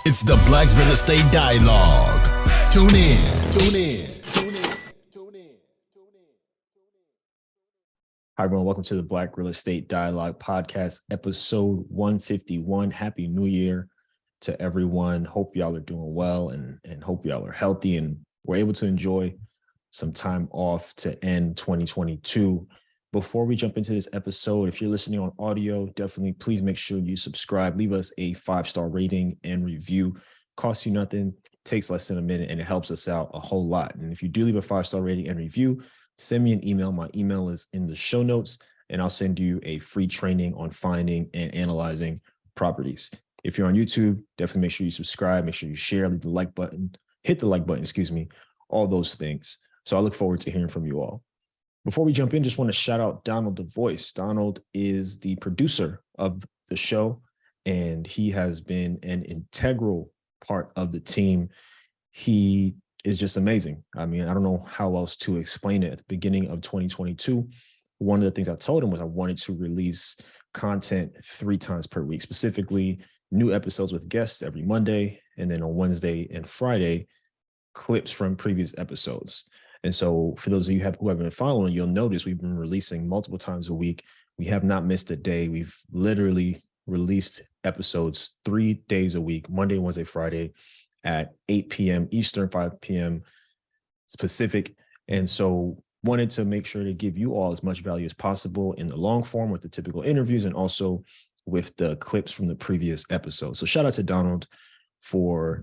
It's the Black Real Estate Dialogue. Tune in, tune in, tune in, tune in. Hi, everyone. Welcome to the Black Real Estate Dialogue Podcast, episode 151. Happy New Year to everyone. Hope y'all are doing well and hope y'all are healthy and we're able to enjoy some time off to end 2022. Before we jump into this episode, if you're listening on audio, definitely please make sure you subscribe. Leave us a 5-star rating and review. Costs you nothing, takes less than a minute, and it helps us out a whole lot. And if you do leave a 5-star rating and review, send me an email. My email is in the show notes, and I'll send you a free training on finding and analyzing properties. If you're on YouTube, definitely make sure you subscribe, make sure you share, leave the like button, hit the like button, all those things. So I look forward to hearing from you all. Before we jump in, just want to shout out Donald the Voice. Donald is the producer of the show, and he has been an integral part of the team. He is just amazing. I mean, I don't know how else to explain it. At the beginning of 2022, one of the things I told him was I wanted to release content 3 times per week, specifically new episodes with guests every Monday, and then on Wednesday and Friday, clips from previous episodes. And so for those of you who have been following, you'll notice we've been releasing multiple times a week. We have not missed a day. We've literally released episodes 3 days a week, Monday, Wednesday, Friday at 8 p.m. Eastern, 5 p.m. Pacific. And so wanted to make sure to give you all as much value as possible in the long form with the typical interviews and also with the clips from the previous episode. So shout out to Donald for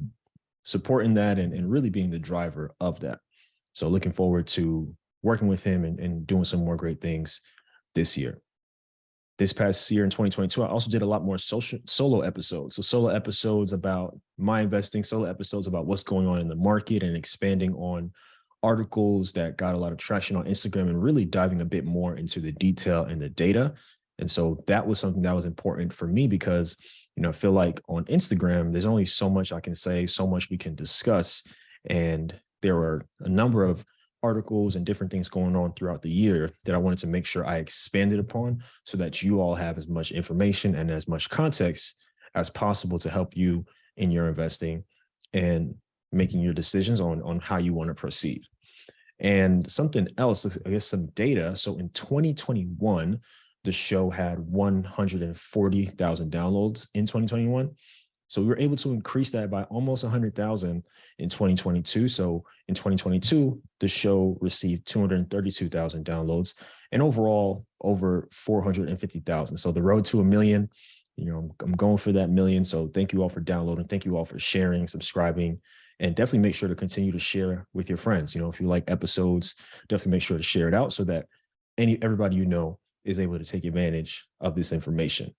supporting that and really being the driver of that. So looking forward to working with him and doing some more great things this year. This past year in 2022, I also did a lot more solo episodes. So solo episodes about my investing, solo episodes about what's going on in the market and expanding on articles that got a lot of traction on Instagram and really diving a bit more into the detail and the data. And so that was something that was important for me because, I feel like on Instagram, there's only so much I can say, so much we can discuss. And there were a number of articles and different things going on throughout the year that I wanted to make sure I expanded upon so that you all have as much information and as much context as possible to help you in your investing and making your decisions on how you want to proceed. And something else, I guess some data. So in 2021, the show had 140,000 downloads in 2021. So we were able to increase that by almost 100,000 in 2022. So in 2022, the show received 232,000 downloads and overall over 450,000. So the road to 1 million, I'm going for that million. So thank you all for downloading. Thank you all for sharing, subscribing, and definitely make sure to continue to share with your friends. If you like episodes, definitely make sure to share it out so that everybody is able to take advantage of this information.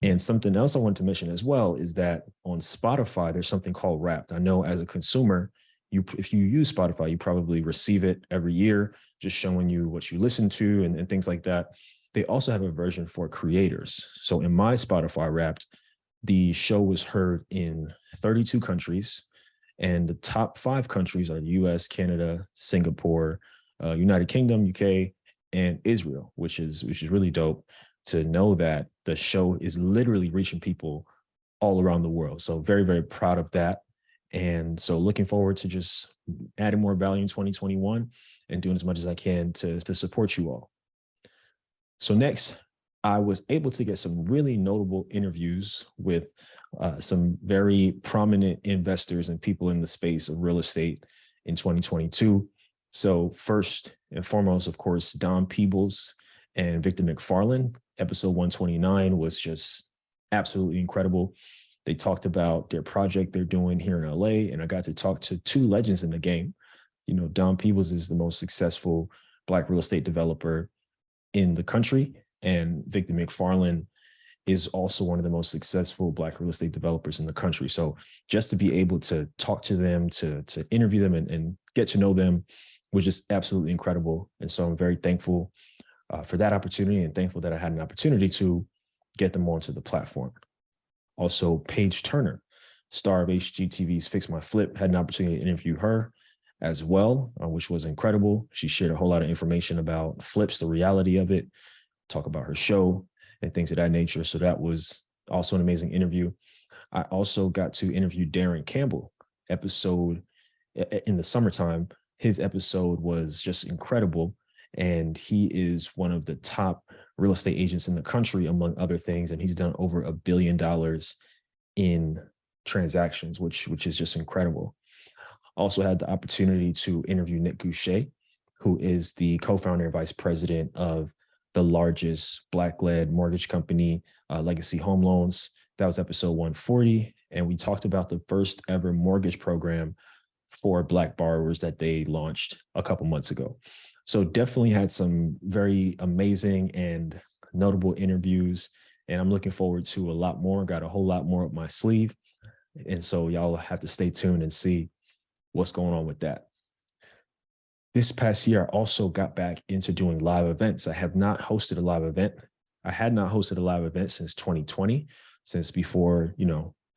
And something else I want to mention as well is that on Spotify, there's something called Wrapped. I know as a consumer, if you use Spotify, you probably receive it every year, just showing you what you listen to and things like that. They also have a version for creators. So in my Spotify Wrapped, the show was heard in 32 countries, and the top 5 countries are the US, Canada, Singapore, United Kingdom, UK, and Israel, which is really dope to know that the show is literally reaching people all around the world. So very, very proud of that. And so looking forward to just adding more value in 2021 and doing as much as I can to support you all. So next, I was able to get some really notable interviews with some very prominent investors and people in the space of real estate in 2022. So first and foremost, of course, Don Peebles and Victor McFarland. Episode 129 was just absolutely incredible. They talked about their project they're doing here in LA, and I got to talk to 2 legends in the game. Don Peebles is the most successful Black real estate developer in the country, and Victor McFarland is also one of the most successful Black real estate developers in the country. So just to be able to talk to them, to interview them and get to know them was just absolutely incredible. And so I'm very thankful for that opportunity and thankful that I had an opportunity to get them onto the platform. Also, Paige Turner, star of HGTV's Fix My Flip, had an opportunity to interview her as well, which was incredible. She shared a whole lot of information about flips, the reality of it, talk about her show and things of that nature. So that was also an amazing interview. I also got to interview Darren Campbell episode in the summertime. His episode was just incredible. And he is one of the top real estate agents in the country, among other things. And he's done over $1 billion in transactions, which is just incredible. Also had the opportunity to interview Nick Goucher, who is the co-founder and vice president of the largest Black-led mortgage company, Legacy Home Loans. That was episode 140. And we talked about the first ever mortgage program for Black borrowers that they launched a couple months ago. So definitely had some very amazing and notable interviews. And I'm looking forward to a lot more. Got a whole lot more up my sleeve. And so y'all have to stay tuned and see what's going on with that. This past year, I also got back into doing live events. I have not hosted a live event. I had not hosted a live event since 2020, since before,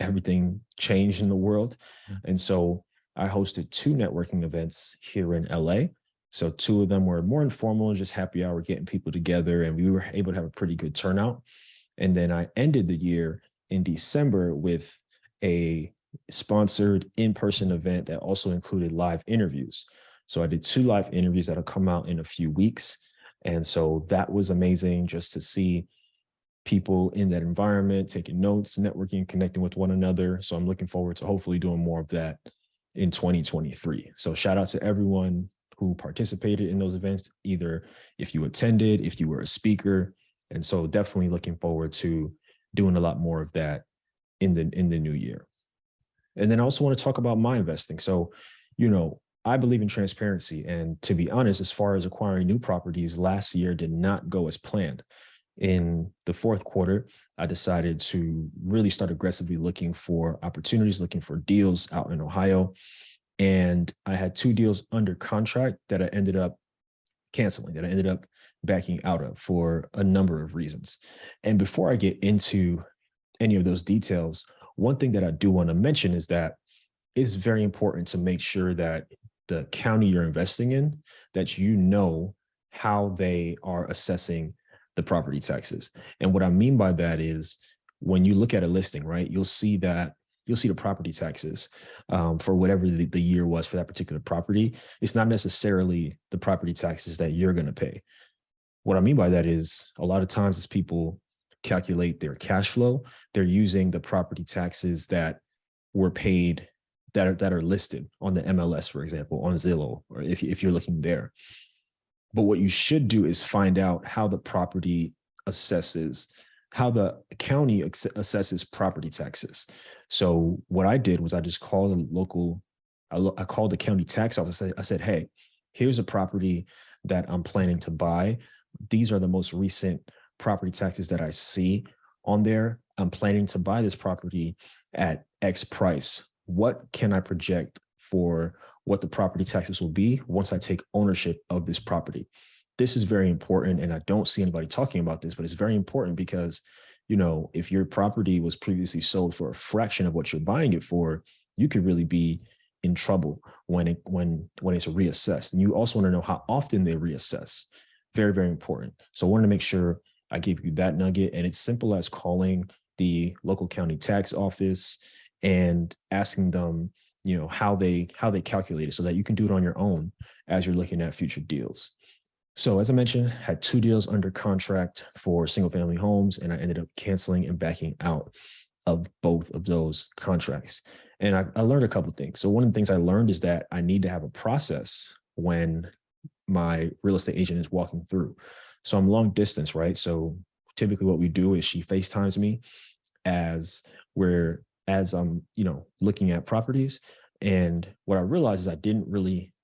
everything changed in the world. And so I hosted 2 networking events here in LA. So 2 of them were more informal, just happy hour, getting people together, and we were able to have a pretty good turnout. And then I ended the year in December with a sponsored in-person event that also included live interviews. So I did 2 live interviews that'll come out in a few weeks. And so that was amazing just to see people in that environment, taking notes, networking, connecting with one another. So I'm looking forward to hopefully doing more of that in 2023. So shout out to everyone who participated in those events, either if you attended, if you were a speaker. And so definitely looking forward to doing a lot more of that in the new year. And then I also want to talk about my investing. So, I believe in transparency. And to be honest, as far as acquiring new properties, last year did not go as planned. In the fourth quarter, I decided to really start aggressively looking for opportunities, looking for deals out in Ohio. And I had 2 deals under contract that I ended up canceling, that I ended up backing out of for a number of reasons. And before I get into any of those details, one thing that I do want to mention is that it's very important to make sure that the county you're investing in, that how they are assessing the property taxes. And what I mean by that is when you look at a listing, right, you'll see the property taxes for whatever the year was for that particular property. It's not necessarily the property taxes that you're going to pay. What I mean by that is a lot of times as people calculate their cash flow, they're using the property taxes that were paid that are listed on the MLS, for example, on Zillow, or if you're looking there. But what you should do is find out how the property assesses, how the county assesses property taxes. So what I did was I just called I called the county tax office. I said, hey, here's a property that I'm planning to buy. These are the most recent property taxes that I see on there. I'm planning to buy this property at X price. What can I project for what the property taxes will be once I take ownership of this property? This is very important, and I don't see anybody talking about this, but it's very important because, if your property was previously sold for a fraction of what you're buying it for, you could really be in trouble when it's reassessed. And you also want to know how often they reassess. Very, very important. So I wanted to make sure I gave you that nugget, and it's simple as calling the local county tax office and asking them, how they calculate it so that you can do it on your own as you're looking at future deals. So as I mentioned, had 2 deals under contract for single family homes, and I ended up canceling and backing out of both of those contracts. And I learned a couple of things. So one of the things I learned is that I need to have a process when my real estate agent is walking through. So I'm long distance, right? So typically what we do is she FaceTimes me as I'm, looking at properties. And what I realized is I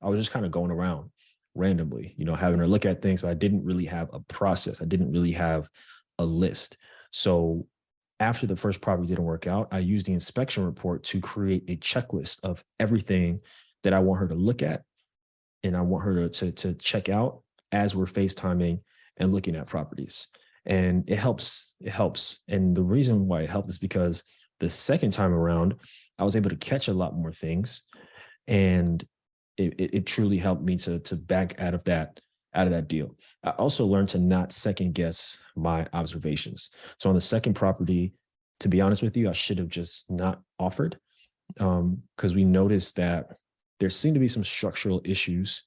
was just kind of going around randomly, having her look at things, but I didn't really have a process. I didn't really have a list. So after the first property didn't work out, I used the inspection report to create a checklist of everything that I want her to look at and I want her to check out as we're FaceTiming and looking at properties. And it helps. And the reason why it helped is because the second time around, I was able to catch a lot more things. And it truly helped me to back out of that deal. I also learned to not second guess my observations. So on the second property, to be honest with you, I should have just not offered, because we noticed that there seemed to be some structural issues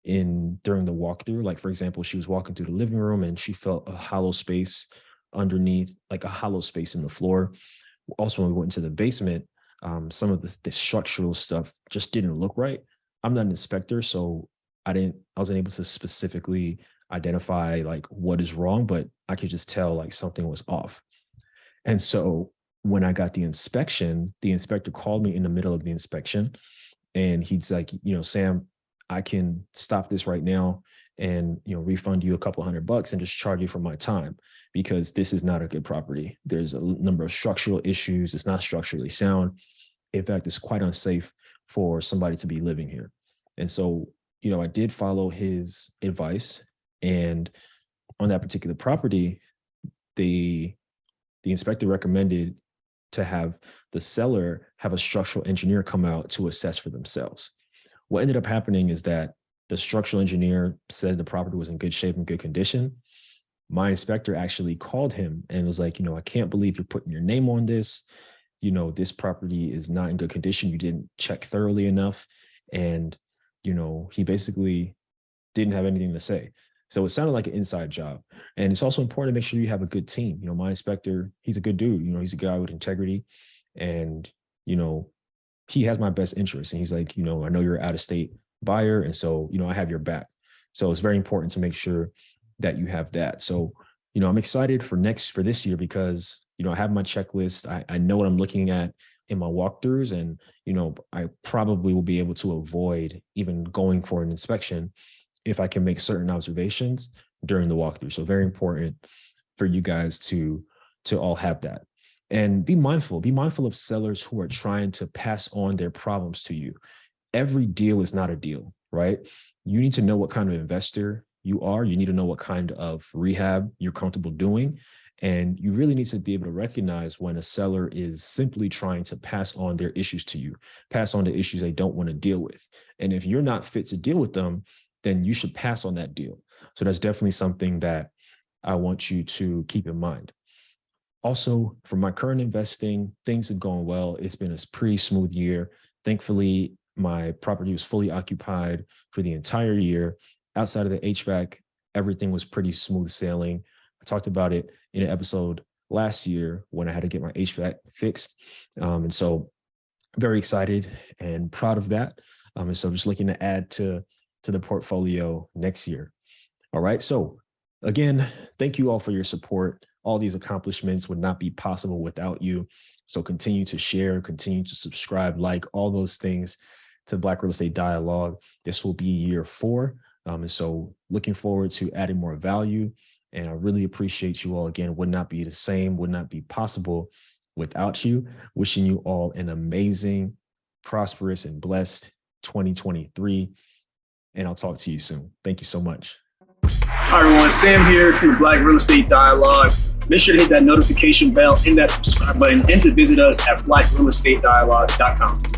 during the walkthrough. Like, for example, she was walking through the living room and she felt a hollow space underneath, like a hollow space in the floor. Also, when we went into the basement, some of the structural stuff just didn't look right. I'm not an inspector, so I wasn't able to specifically identify like what is wrong, but I could just tell like something was off. And so when I got the inspection, the inspector called me in the middle of the inspection, and he's like, Sam, I can stop this right now and, refund you a couple $100 and just charge you for my time, because this is not a good property. There's a number of structural issues. It's not structurally sound. In fact, it's quite unsafe for somebody to be living here. And so, I did follow his advice. And on that particular property, the inspector recommended to have the seller have a structural engineer come out to assess for themselves. What ended up happening is that the structural engineer said the property was in good shape and good condition. My inspector actually called him and was like, I can't believe you're putting your name on this. This property is not in good condition. You didn't check thoroughly enough. And, he basically didn't have anything to say. So it sounded like an inside job. And it's also important to make sure you have a good team. My inspector, he's a good dude. He's a guy with integrity. And, he has my best interest. And he's like, I know you're an out-of-state buyer. And so, I have your back. So it's very important to make sure that you have that. So, I'm excited for this year because, I have my checklist. I know what I'm looking at in my walkthroughs, and, I probably will be able to avoid even going for an inspection if I can make certain observations during the walkthrough. So very important for you guys to all have that. And be mindful of sellers who are trying to pass on their problems to you. Every deal is not a deal, right? You need to know what kind of investor you are. You need to know what kind of rehab you're comfortable doing. And you really need to be able to recognize when a seller is simply trying to pass on their issues to you, pass on the issues they don't want to deal with. And if you're not fit to deal with them, then you should pass on that deal. So that's definitely something that I want you to keep in mind. Also, for my current investing, things have gone well. It's been a pretty smooth year. Thankfully, my property was fully occupied for the entire year. Outside of the HVAC, everything was pretty smooth sailing. I talked about it in an episode last year when I had to get my HVAC fixed. And so very excited and proud of that. And so just looking to add to the portfolio next year. All right. So again, thank you all for your support. All these accomplishments would not be possible without you. So continue to share, continue to subscribe, like all those things to Black Real Estate Dialogue. This will be year 4. And so looking forward to adding more value. And I really appreciate you all. Again, would not be the same, would not be possible without you. Wishing you all an amazing, prosperous, and blessed 2023. And I'll talk to you soon. Thank you so much. Hi, everyone. Sam here from the Black Real Estate Dialogue. Make sure to hit that notification bell and that subscribe button, and to visit us at blackrealestatedialogue.com.